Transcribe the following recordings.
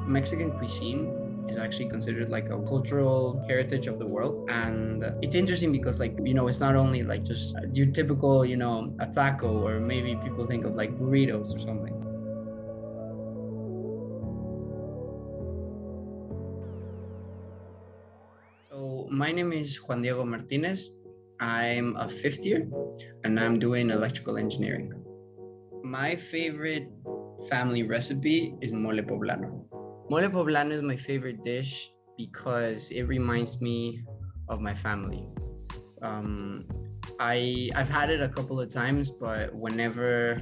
Mexican cuisine is actually considered like a cultural heritage of the world. And it's interesting because it's not only like just your typical, a taco, or maybe people think of like burritos or something. So my name is Juan Diego Martinez. I'm a fifth year and I'm doing electrical engineering. My favorite family recipe is mole poblano. Mole poblano is my favorite dish because it reminds me of my family. Um, I've had it a couple of times, but whenever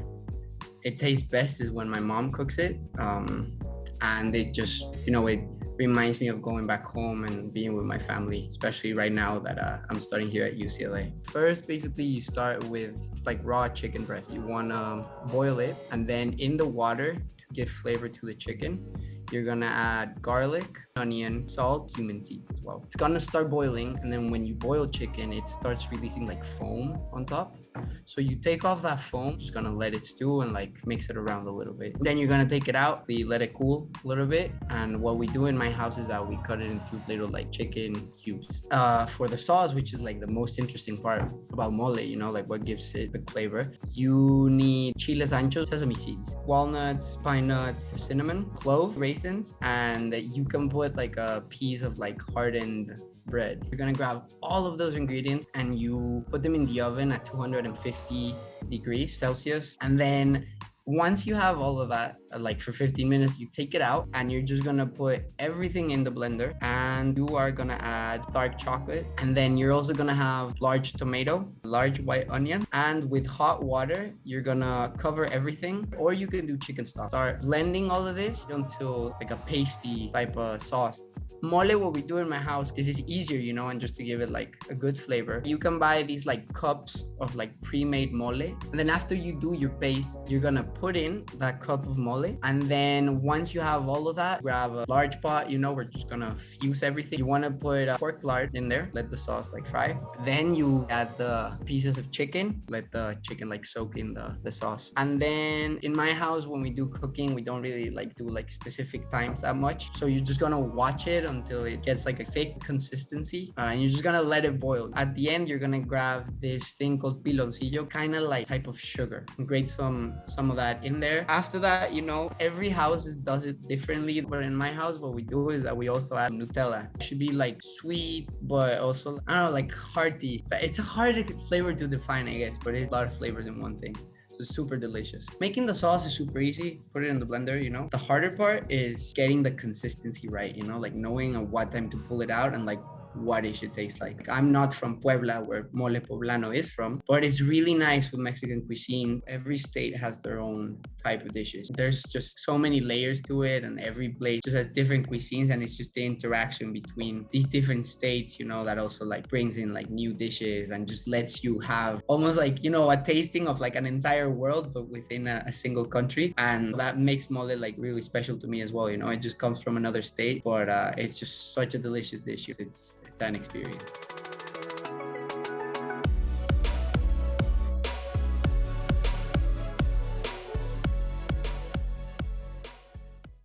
it tastes best is when my mom cooks it. And it just, it reminds me of going back home and being with my family, especially right now that I'm studying here at UCLA. First, basically, you start with like raw chicken breast. You want to boil it, and then in the water to give flavor to the chicken, you're gonna add garlic, onion, salt, cumin seeds as well. It's gonna start boiling, and then when you boil chicken, it starts releasing like foam on top. So you take off that foam, just gonna let it stew and like mix it around a little bit. Then you're gonna take it out, we let it cool a little bit. And what we do in my house is that we cut it into little like chicken cubes. For the sauce, which is like the most interesting part about mole, like what gives it the flavor, you need chiles anchos, sesame seeds, walnuts, pine nuts, cinnamon, clove, raisins, and you can put like a piece of like hardened bread. You're gonna grab all of those ingredients and you put them in the oven at 250 degrees Celsius. And then once you have all of that, like for 15 minutes, you take it out and you're just gonna put everything in the blender, and you are gonna add dark chocolate. And then you're also gonna have large tomato, large white onion, and with hot water, you're gonna cover everything. Or you can do chicken stock. Start blending all of this until like a pasty type of sauce. Mole, what we do in my house, this is easier, and just to give it like a good flavor. You can buy these like cups of like pre-made mole. And then after you do your paste, you're gonna put in that cup of mole. And then once you have all of that, grab a large pot, we're just gonna fuse everything. You wanna put pork lard in there, let the sauce like fry. Then you add the pieces of chicken, let the chicken like soak in the sauce. And then in my house, when we do cooking, we don't really like do like specific times that much. So you're just gonna watch it until it gets like a thick consistency, and you're just gonna let it boil. At the end, you're gonna grab this thing called piloncillo, kind of like type of sugar, and grate some of that in there. After that, every house does it differently, but in my house, what we do is that we also add Nutella. It should be like sweet, but also, I don't know, like hearty. It's a hard flavor to define, I guess, but it's a lot of flavors in one thing. So it's super delicious. Making the sauce is super easy. Put it in the blender, The harder part is getting the consistency right, like knowing at what time to pull it out and like what it should taste like. I'm not from Puebla, where mole poblano is from, but it's really nice with Mexican cuisine. Every state has their own type of dishes. There's just so many layers to it, and every place just has different cuisines, and it's just the interaction between these different states, that also like brings in like new dishes and just lets you have almost like, a tasting of like an entire world, but within a single country. And that makes mole like really special to me as well. It just comes from another state, but it's just such a delicious dish. It's an experience.